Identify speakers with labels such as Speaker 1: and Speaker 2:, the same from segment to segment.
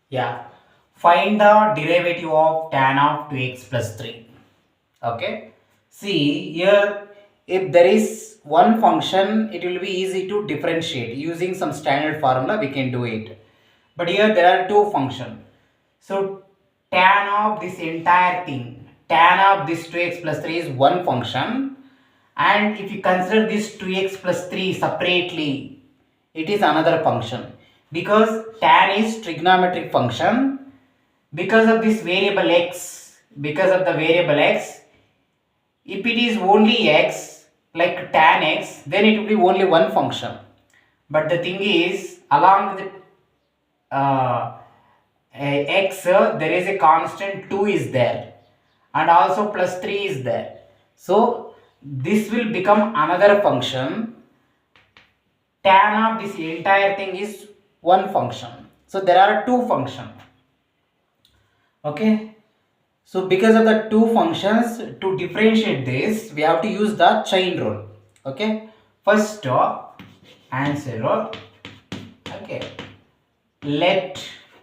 Speaker 1: Yeah. Find the derivative of tan of 2x plus 3. Okay. See here, if there is one function, it will be easy to differentiate. Using some standard formula, we can do it. But here there are two functions. So tan of this entire thing, tan of this 2x plus 3 is one function. And if you consider this 2x plus 3 separately, it is another function. Because tan is trigonometric function, because of this variable x, because of the variable x, if it is only x, like tan x, then it will be only one function. But the thing is, along with x, there is a constant 2 is there, and also plus 3 is there. So this will become another function. Tan of this entire thing is one function. So there are two functions. Okay. So because of the two functions, to differentiate this, we have to use the chain rule. Okay. First, answer. Okay. Let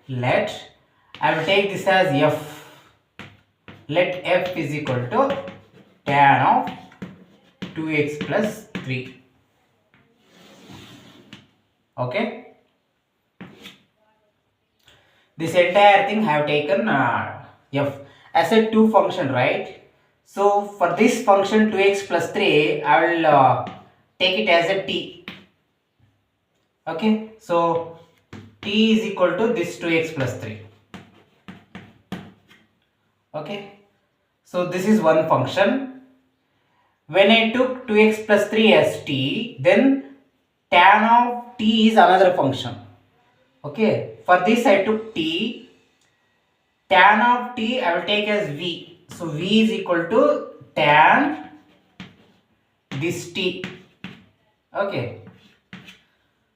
Speaker 1: I will take this as f. Let f is equal to tan of 2x plus 3. Okay. This entire thing I have taken f as a two function, right? So for this function 2x plus 3, I will take it as a t. Okay. So t is equal to this 2x plus 3. Okay. So this is one function. When I took 2x plus 3 as t, then tan of t is another function. Okay. For this I took t. Tan of t I will take as v. So v is equal to tan this t. Okay.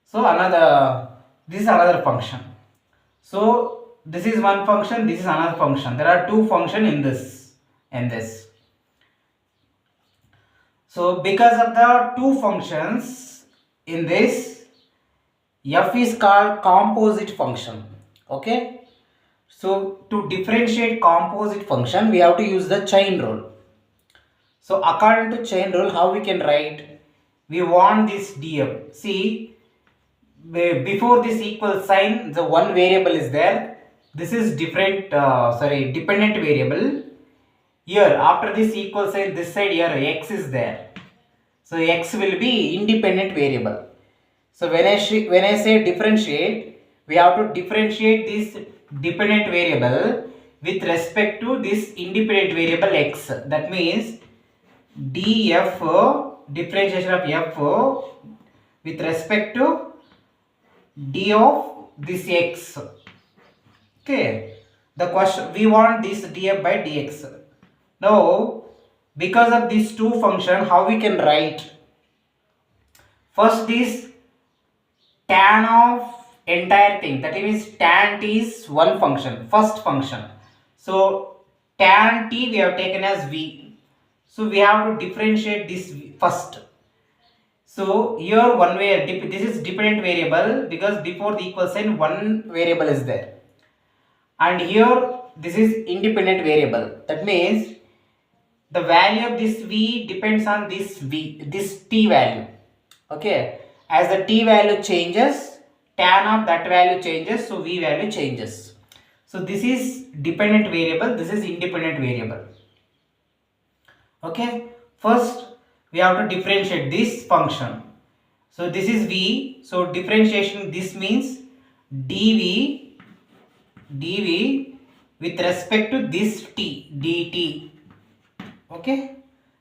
Speaker 1: So this is another function. So this is one function, this is another function. There are two functions in this. So because of the two functions in this, f is called composite function. Okay. So to differentiate composite function, we have to use the chain rule. So according to chain rule, how we can write? We want this df. See, before this equal sign, the one variable is there. This is dependent variable. Here after this equal sign, this side here x is there. So x will be independent variable. So when I say differentiate, we have to differentiate this dependent variable with respect to this independent variable x. That means df, differentiation of f with respect to d of this x. Okay, the question, we want this df by dx. Now because of these two function, how we can write? First is tan of entire thing, that means tan t is one function, first function. So tan t we have taken as v. So we have to differentiate this first. So here one way, this is dependent variable because before the equal sign one variable is there, and here this is independent variable. That means the value of this v depends on this t value. Okay, as the t value changes, tan of that value changes, so v value changes. So this is dependent variable, this is independent variable. Okay, first we have to differentiate this function. So this is v, so differentiation, this means dv with respect to this t, dt. Okay,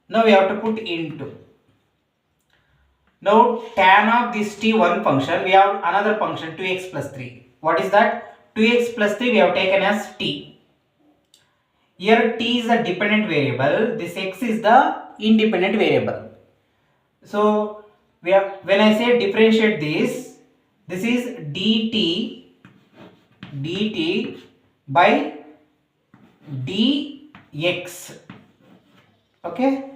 Speaker 1: now we have to put into. Now tan of this t one function, we have another function 2x plus 3. What is that? 2x plus 3 we have taken as t. Here t is a dependent variable, this x is the independent variable. So we have, when I say differentiate this is dt by dx. Okay.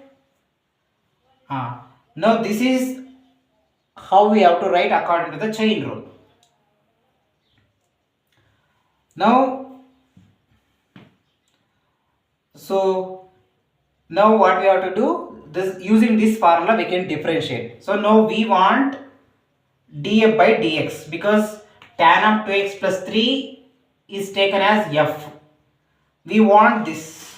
Speaker 1: Now this is how we have to write according to the chain rule. Now, so now what we have to do, this using this formula we can differentiate. So now we want df by dx, because tan of 2x plus 3 is taken as f. We want this.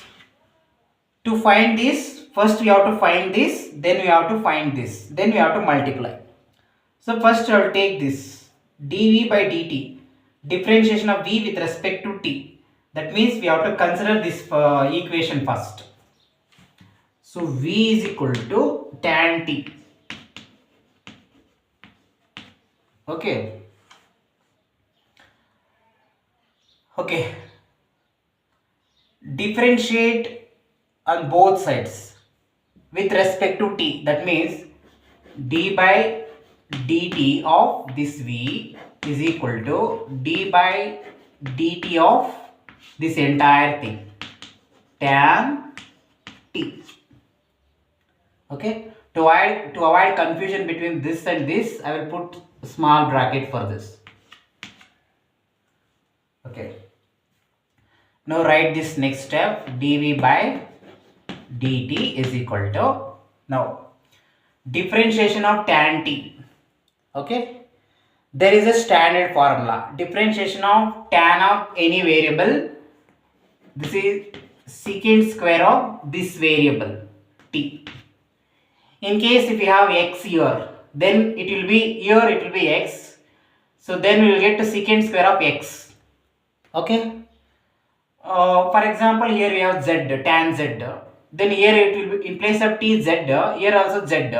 Speaker 1: To find this, first we have to find this, then we have to find this, then we have to multiply. So first I will take this dv by dt, differentiation of v with respect to t. That means we have to consider this equation first. So v is equal to tan t. Okay. Okay. Differentiate on both sides with respect to t. That means d by dt of this v is equal to d by dt of this entire thing, tan t. Okay, to avoid confusion between this and this, I will put a small bracket for this. Okay, now write this next step, dv by dt is equal to, now differentiation of tan t. Okay, there is a standard formula, differentiation of tan of any variable, this is secant square of this variable t. In case if you have x here, then it will be here, it will be x, so then we will get the secant square of x. Okay, for example here we have z, tan z, then here it will be in place of t z, here also z,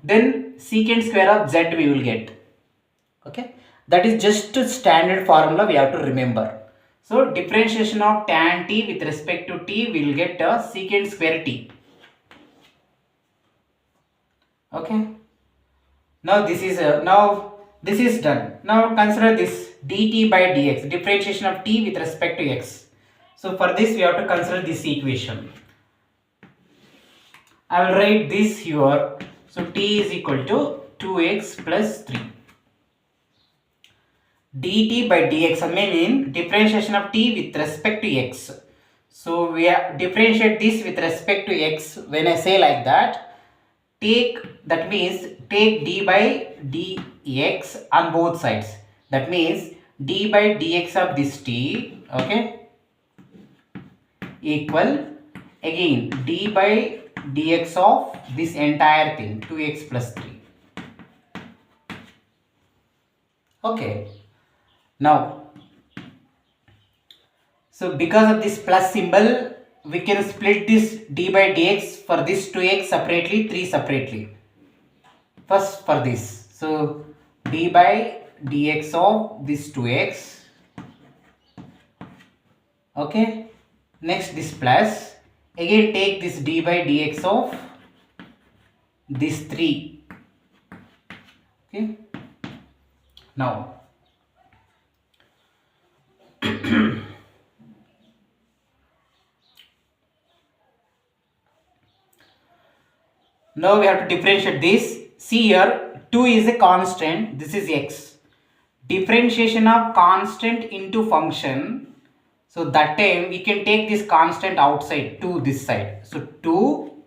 Speaker 1: then secant square of z we will get. Okay, that is just a standard formula we have to remember. So differentiation of tan t with respect to t, we will get a secant square t. Okay, now this is done. Now consider this dt by dx, differentiation of t with respect to x. So for this we have to consider this equation. I will write this here. So t is equal to 2x plus 3. dt by dx, I mean differentiation of t with respect to x. So we differentiate this with respect to x. When I say like that, that means take d by dx on both sides. That means d by dx of this t, okay, equal again d by dx of this entire thing, 2x plus 3. Okay, now so because of this plus symbol, we can split this d by dx for this 2x separately, 3 separately. First for this, so d by dx of this 2x, okay, next this plus, again take this d by dx of this 3. Okay, now now we have to differentiate this. See here, 2 is a constant, this is x. Differentiation of constant into function, so that time we can take this constant outside to this side. So 2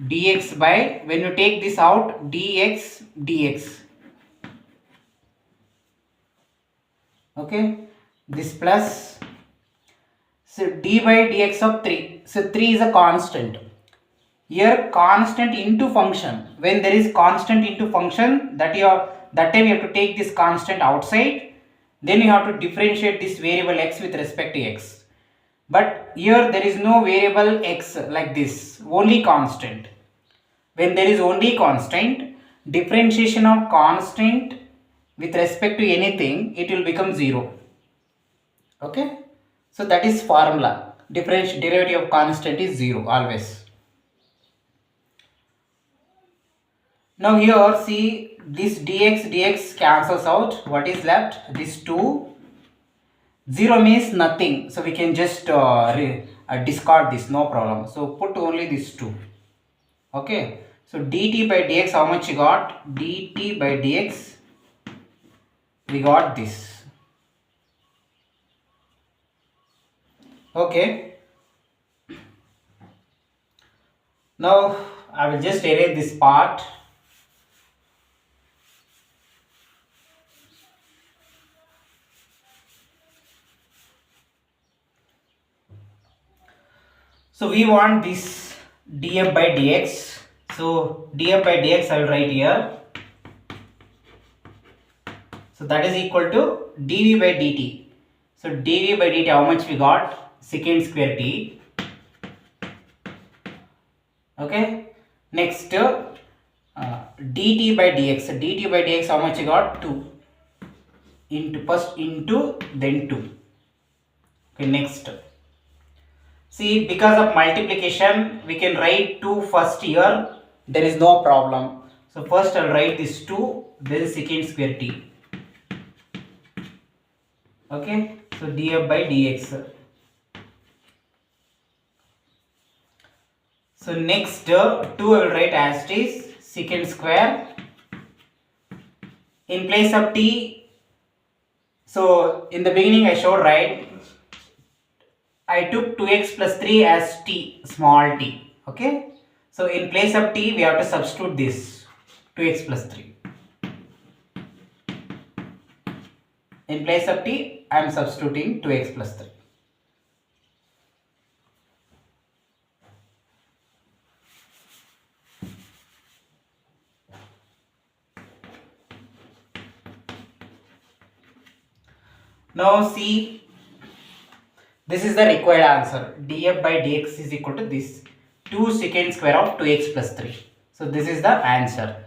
Speaker 1: dx by, when you take this out, dx dx. Okay, this plus, so d by dx of 3. So 3 is a constant. Here constant into function, when there is constant into function, that time you have to take this constant outside, then you have to differentiate this variable x with respect to x. But here there is no variable x like this, only constant. When there is only constant, differentiation of constant with respect to anything, it will become 0. Okay, so that is formula, derivative of constant is 0 always. Now here see, this dx cancels out, what is left, this 2, 0 means nothing, so we can just discard this, no problem. So put only this 2. Okay, so dt by dx, how much you got? Dt by dx, we got this. Okay. Now I will just erase this part. So we want this df by dx. So df by dx I will write here. So that is equal to dv by dt. So dv by dt, how much we got? Secant square t. Okay. Next dt by dx. So dt by dx, how much you got? 2 into first into then 2. Okay. Next. See, because of multiplication, we can write 2 first here. There is no problem. So first I'll write this 2, then secant square t. Okay. So df by dx. So next 2 I will write as it is secant square. In place of t, so in the beginning I showed, right, I took 2x plus 3 as t, small t. Okay. So in place of t we have to substitute this 2x plus 3. In place of t I am substituting 2x plus 3. Now see, this is the required answer. df by dx is equal to this 2 secant square of 2x plus 3. So this is the answer.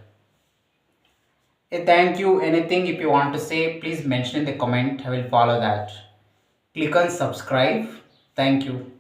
Speaker 1: Thank you. Anything if you want to say, please mention in the comment. I will follow that. Click on subscribe. Thank you.